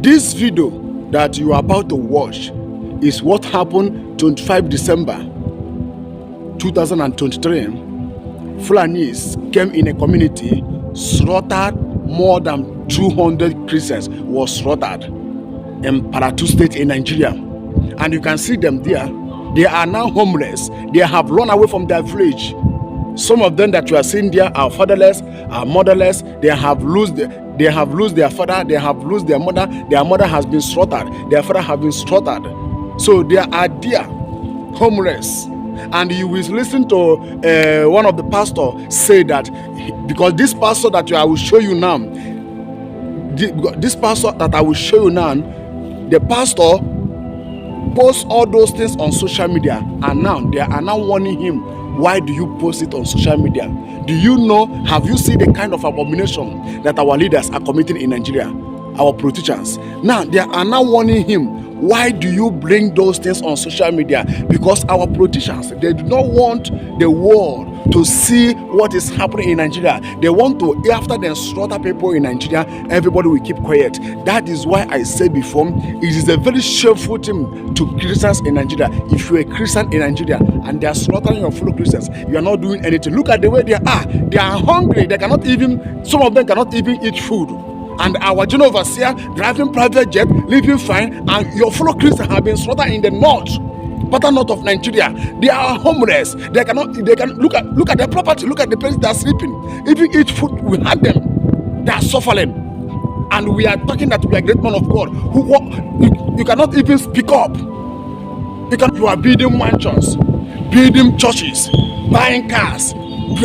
This video that you are about to watch is what happened 25 December 2023. Fulanis came in a community, slaughtered more than 200 Christians was slaughtered in Plateau State in Nigeria. And you can see them there. They are now homeless. They have run away from their village. Some of them that you are seeing there are fatherless, are motherless. They have lost their father, they have lost their mother. Their mother has been slaughtered, their father has been slaughtered. So they are there, homeless. And you will listen to one of the pastors say that, because this pastor that I will show you now, the pastor posts all those things on social media, and now they are now warning him, why do you post it on social media? Do you know, have you seen the kind of abomination that our leaders are committing in Nigeria, our politicians? Now they are now warning him, why do you bring those things on social media? Because our politicians, they do not want the world to see what is happening in Nigeria. They want to, after they slaughter people in Nigeria, everybody will keep quiet. That is why I said before, it is a very shameful thing to Christians in Nigeria. If you're a Christian in Nigeria and they are slaughtering your fellow Christians, you are not doing anything. Look at the way they are. They are hungry. They cannot even, some of them cannot even eat food. And our general overseer driving private jet, living fine, and your fellow Christians have been slaughtered in the north of Nigeria. They are homeless. They can look at their property, look at the place they are sleeping. Even each food we had them, they are suffering. And we are talking that we are great men of God. You cannot even speak up. You are building mansions, building churches, buying cars,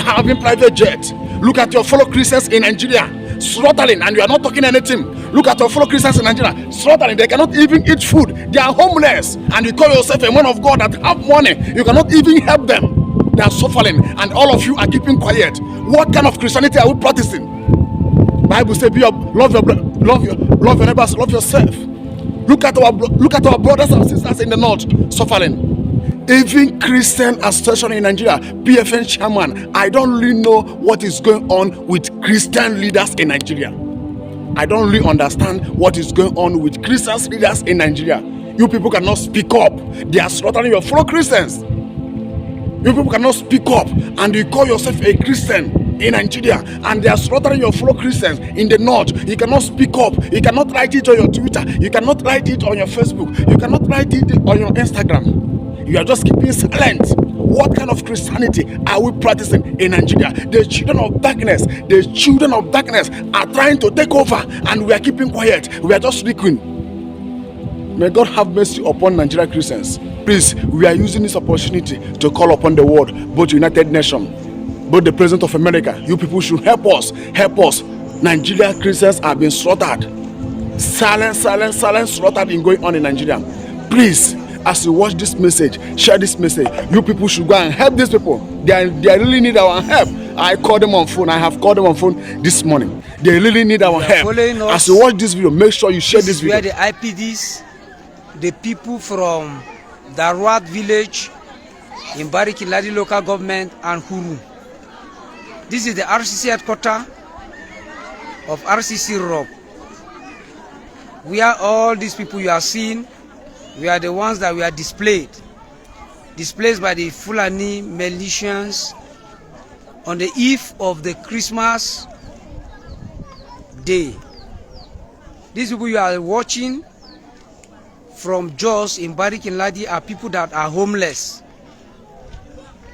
having private jets. Look at your fellow Christians in Nigeria slaughtering, and you are not talking anything. Look at your fellow Christians in Nigeria slaughtering. They cannot even eat food. They are homeless, and you call yourself a man of God that have money. You cannot even help them. They are suffering, and all of you are keeping quiet. What kind of Christianity are we practicing? Bible says, love your neighbors, love yourself. Look at our brothers and sisters in the north suffering. Even Christian Association in Nigeria, PFN chairman, I don't really know what is going on with Christian leaders in Nigeria. I don't really understand what is going on with Christian leaders in Nigeria. You people cannot speak up. They are slaughtering your fellow Christians. You people cannot speak up, and you call yourself a Christian in Nigeria, and they are slaughtering your fellow Christians in the north. You cannot speak up. You cannot write it on your Twitter. You cannot write it on your Facebook. You cannot write it on your Instagram. You are just keeping silent. What kind of Christianity are we practicing in Nigeria? The children of darkness are trying to take over, and we are keeping quiet. We are just listening. May God have mercy upon Nigerian Christians. Please, we are using this opportunity to call upon the world, both United Nations, both the President of America. You people should help us. Help us. Nigerian Christians have been slaughtered. Silent slaughtered in going on in Nigeria. Please, as you watch this message, share this message. You people should go and help these people. They really need our help. I called them on phone. I have called them on phone this morning. They really need our help. As you watch this video, make sure you share this video. Where the IPDs, the people from Darwat village in Bariki-Ladi local government and Huru. This is the RCC headquarters of RCC Rob. Where all these people you are seeing, we are the ones that we are displaced by the Fulani militias on the eve of the Christmas day. These people you are watching from Jos in Bariki-Ladi are people that are homeless.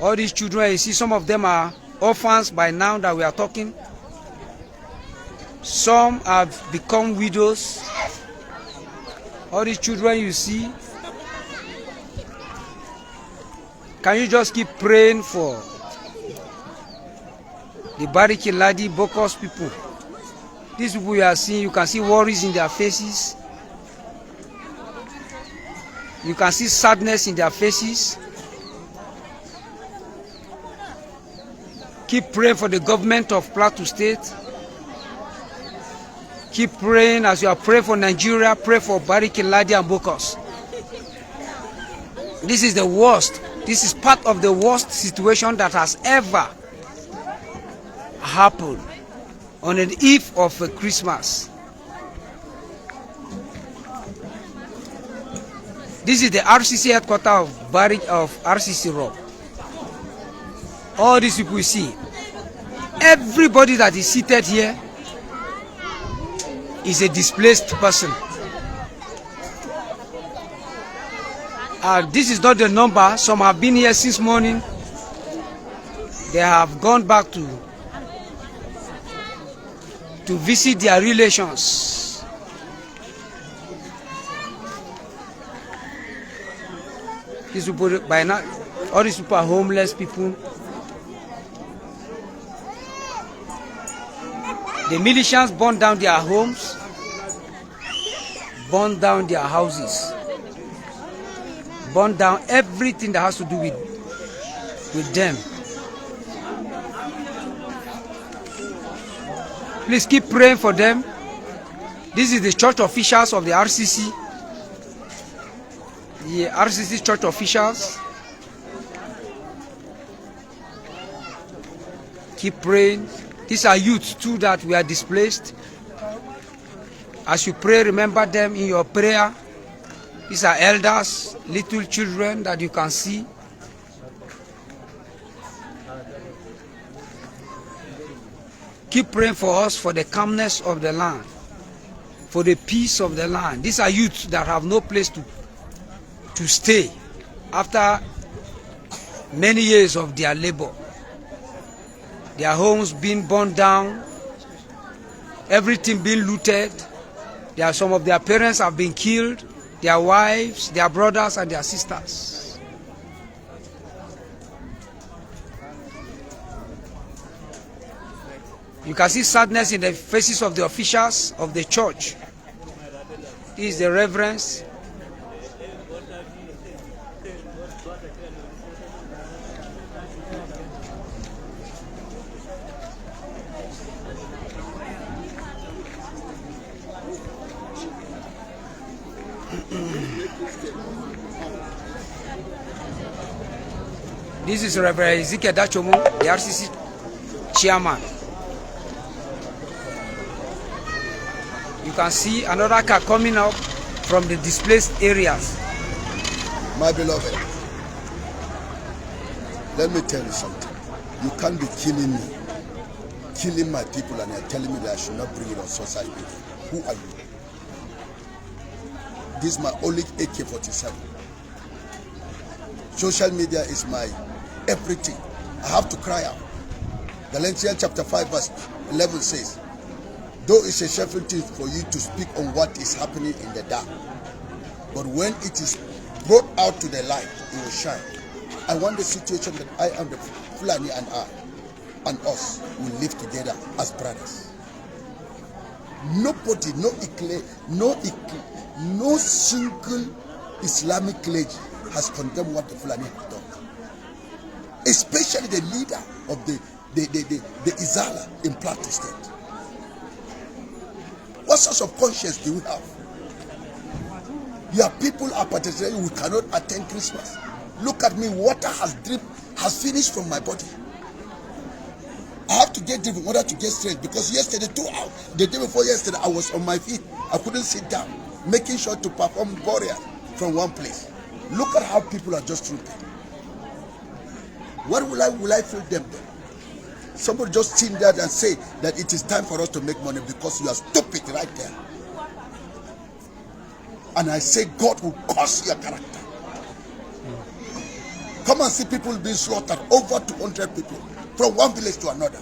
All these children, you see, some of them are orphans by now that we are talking. Some have become widows. All these children you see, can you just keep praying for the Bariki-Ladi Bokos people? These people you are seeing, you can see worries in their faces. You can see sadness in their faces. Keep praying for the government of Plateau State. Keep praying as you are praying for Nigeria. Pray for Bariki-Ladi and Bokos. This is the worst. This is part of the worst situation that has ever happened on the eve of Christmas. This is the RCC headquarters of Barrick of RCC Rock. All these people you see, everybody that is seated here is a displaced person. This is not the number. Some have been here since morning. They have gone back to visit their relations. These people, by now, all these people are homeless people. The militias burned down their homes, burned down their houses, burned down everything that has to do with them. Please keep praying for them. This is the church officials of the RCC. The RCC church officials. Keep praying. These are youths too that we are displaced. As you pray, remember them in your prayer. These are elders, little children that you can see. Keep praying for us for the calmness of the land, for the peace of the land. These are youths that have no place to stay after many years of their labor. Their homes being burned down, everything being looted. Some of their parents have been killed, their wives, their brothers, and their sisters. You can see sadness in the faces of the officials of the church. This is the reverence. This is Reverend Ezekiel Dachomo, the RCC chairman. You can see another car coming up from the displaced areas. My beloved, let me tell you something. You can't be killing me, killing my people, and you're telling me that I should not bring it on social media. Who are you? This is my only AK-47. Social media is my everything. I have to cry out. Galatians chapter 5 verse 11 says, though it's a shameful thing for you to speak on what is happening in the dark, but when it is brought out to the light, it will shine. I want the situation that I and the Fulani and I and us will live together as brothers. Nobody, no single Islamic clergy has condemned what the Fulani have done. Especially the leader of the Izala in Plateau State. What sort of conscience do we have? Your people are participating, we cannot attend Christmas. Look at me, water has finished from my body. I have to get drip in order to get strength, because yesterday, 2 hours, the day before yesterday, I was on my feet. I couldn't sit down, making sure to perform burial from one place. Look at how people are just trooping. What will I feel them then? Somebody just sit there and say that it is time for us to make money because you are stupid right there. And I say God will curse your character. Come and see people being slaughtered, over 200 people from one village to another.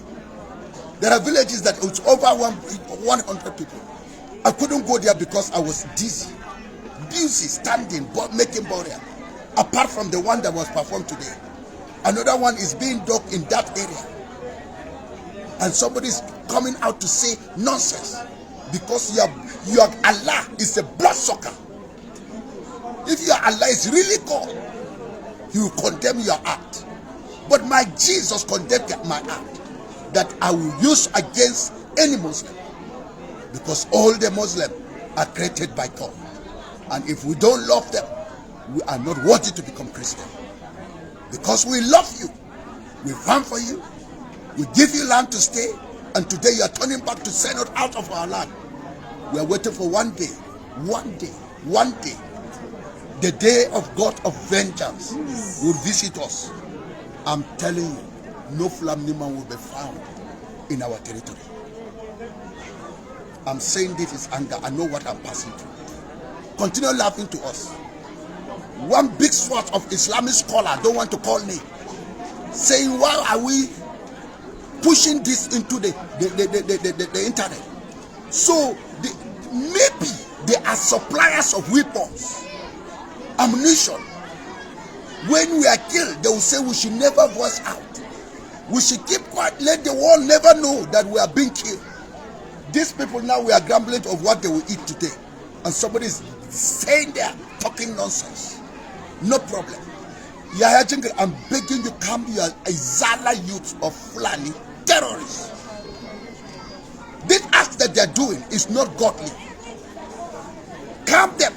There are villages that it's over 100 people. I couldn't go there because I was dizzy, busy standing, making burial. Apart from the one that was performed today, another one is being dug in that area. And somebody is coming out to say nonsense because your Allah is a bloodsucker. If your Allah is really God, He will condemn your act. But my Jesus condemned my act that I will use against any Muslim, because all the Muslims are created by God, and if we don't love them, we are not worthy to become Christian. Because we love you, we farm for you, we give you land to stay, and today you are turning back to send us out of our land. We are waiting for one day one day, the day of God of vengeance will visit us. I'm telling you, no Fulani man will be found in our territory. I'm saying this is anger. I know what I'm passing through. Continue laughing to us. One big swath of Islamic scholar don't want to call me, saying, why are we pushing this into the internet? So maybe they are suppliers of weapons, ammunition. When we are killed, they will say we should never voice out. We should keep quiet, let the world never know that we are being killed. These people now, we are grumbling of what they will eat today. And somebody is saying they are talking nonsense. No problem. Yahya Jingle, I'm begging you, come here, a Zala youth of Fulani terrorists. This act that they are doing is not godly. Calm them.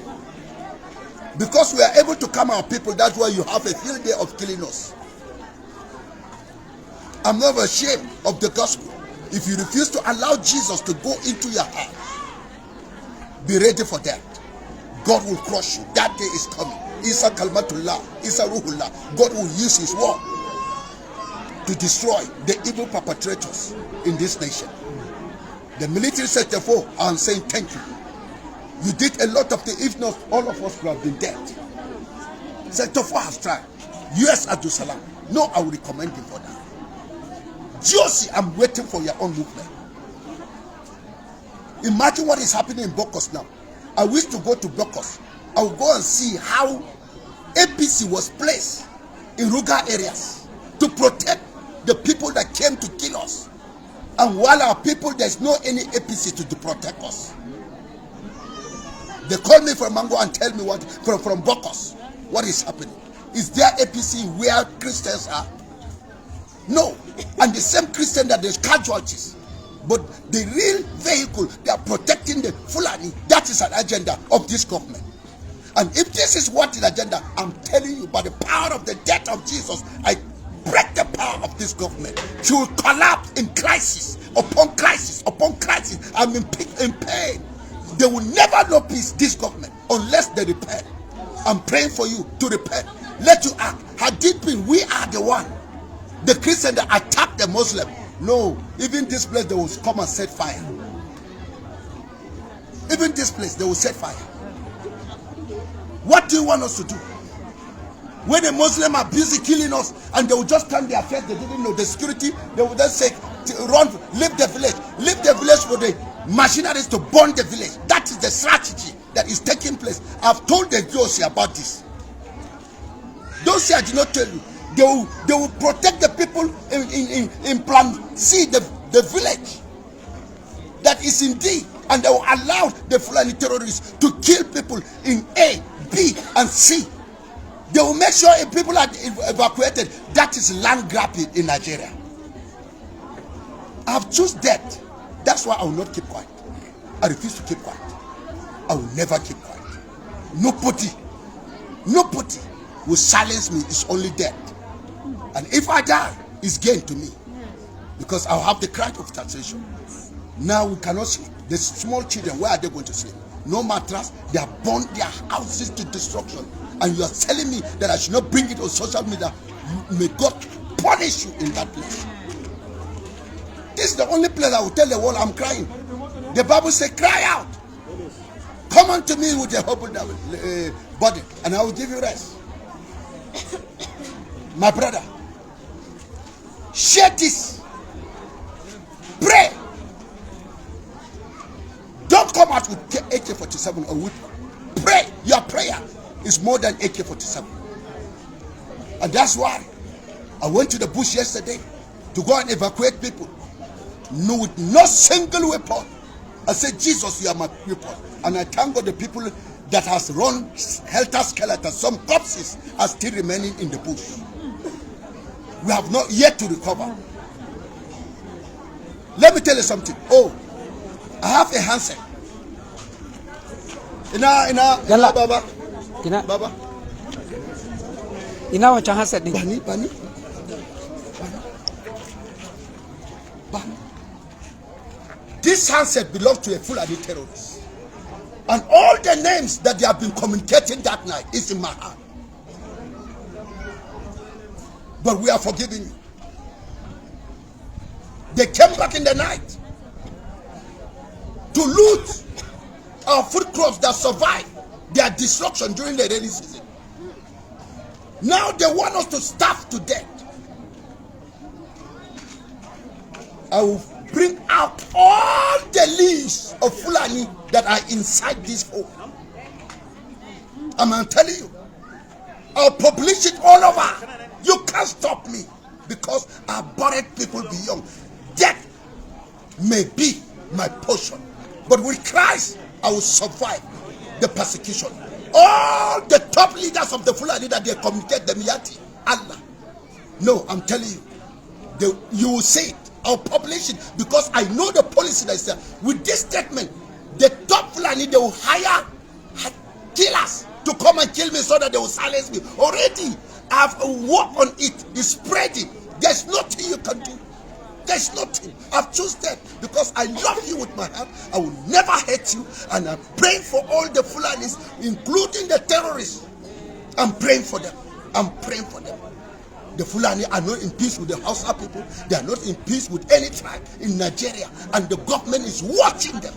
Because we are able to calm our people, that's why you have a field day of killing us. I'm not ashamed of the gospel. If you refuse to allow Jesus to go into your heart, be ready for that. God will crush you. That day is coming. Isa Kalmatullah, Isa Ruhullah. God will use his word to destroy the evil perpetrators in this nation. The military sector 4, I'm saying thank you. You did a lot of the, if not all of us could have been dead. Sector 4 has tried. US Abdul Salam. No, I will recommend him for that. Josie, I'm waiting for your own movement. Imagine what is happening in Bokos now. I wish to go to Bokos. I will go and see how APC was placed in rural areas to protect the people that came to kill us. And while our people, there's no any APC to protect us. They call me from Mango and tell me what from Bokos, what is happening. Is there APC where Christians are? No. And the same Christian that there's casualties. But the real vehicle, they are protecting the Fulani. That is an agenda of this government. And if this is what is the agenda, I'm telling you, by the power of the death of Jesus, I break the power of this government. She will collapse in crisis upon crisis upon crisis. I'm in pain. They will never know peace, this government, unless they repent. I'm praying for you to repent. Let you act. Had it been, we are the one. The Christian that attacked the Muslim. No, even this place they will come and set fire. Even this place they will set fire. What do you want us to do? When a Muslim are busy killing us and they will just turn their face, they didn't know the security, they will then say, run, leave the village for the machineries to burn the village. That is the strategy that is taking place. I've told the Josie about this. Those I did not tell you. They will protect the people in Plan C, the village that is in D, and they will allow the Fulani terrorists to kill people in A, B, and C. They will make sure if people are evacuated, that is land grabbing in Nigeria. I have chosen that. That's why I will not keep quiet. I refuse to keep quiet. I will never keep quiet. Nobody will silence me. It's only death. And if I die, it's gain to me. Because I'll have the cry of taxation. Now we cannot sleep. The small children, where are they going to sleep? No mattress. They have burned their houses to destruction. And you are telling me that I should not bring it on social media. May God punish you in that place. This is the only place I will tell the world I'm crying. The Bible says, cry out. Come unto me with a humble body, and I will give you rest. My brother, share this. Pray. Don't come out with AK-47 or with pray. Your prayer is more than AK-47. And that's why I went to the bush yesterday to go and evacuate people. No, with no single weapon. I said, Jesus, you are my people. And I thank God the people that has run helter-skelter. Some corpses are still remaining in the bush. We have not yet to recover. Let me tell you something. Oh, I have a handset. Ina baba. Baba. Ina wacha handset ni. Bani. This handset belongs to a Fulani terrorist. And all the names that they have been communicating that night is in my heart. But we are forgiving you. They came back in the night to loot our food crops that survived their destruction during the rainy season. Now they want us to starve to death. I will bring out all the leaves of Fulani that are inside this hole. I'm telling you, I'll publish it all over. You can't stop me because I buried people beyond. Death may be my portion, but with Christ I will survive the persecution. All the top leaders of the Fulani that they communicate, the Miati, Allah. No, I'm telling you, you will see it. I'll publish it because I know the policy that is there. With this statement, the top Fulani, they will hire killers to come and kill me so that they will silence me. Already, I've worked on it. It's spreading. There's nothing you can do. There's nothing. I've chosen that because I love you with my heart. I will never hate you. And I'm praying for all the Fulanis, including the terrorists. I'm praying for them. I'm praying for them. The Fulani are not in peace with the Hausa people. They are not in peace with any tribe in Nigeria. And the government is watching them.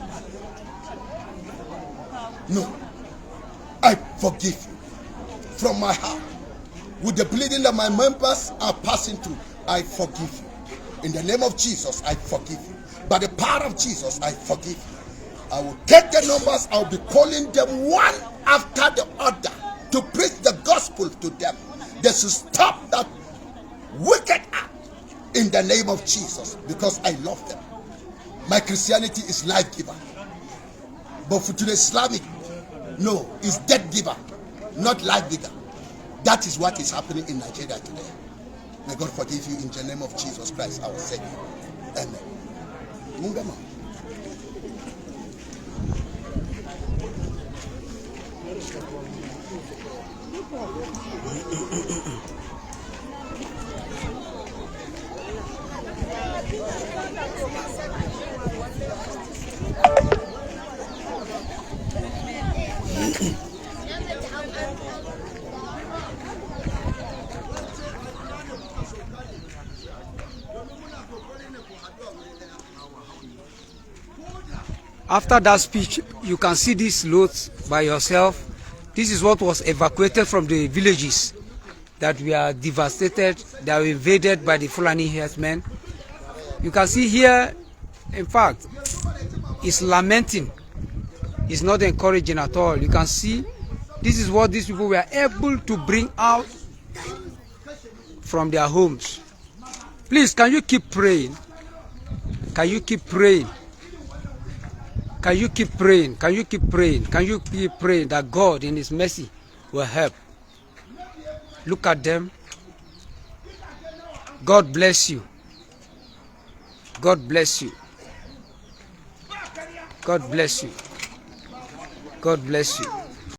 No. I forgive you from my heart. With the bleeding that my members are passing through, I forgive you. In the name of Jesus, I forgive you. By the power of Jesus, I forgive you. I will take the numbers. I will be calling them one after the other to preach the gospel to them. They should stop that wicked act in the name of Jesus because I love them. My Christianity is life giver. But for the Islamic, no, it's death giver, not life giver. That is what is happening in Nigeria today. May God forgive you in the name of Jesus Christ, our Savior. Amen. Mungama. After that speech, you can see these loads by yourself. This is what was evacuated from the villages that were devastated, that were invaded by the Fulani herdsmen. You can see here, in fact, it's lamenting. It's not encouraging at all. You can see this is what these people were able to bring out from their homes. Please, can you keep praying? Can you keep praying? Can you keep praying? Can you keep praying? Can you keep praying that God in His mercy will help? Look at them. God bless you. God bless you. God bless you. God bless you.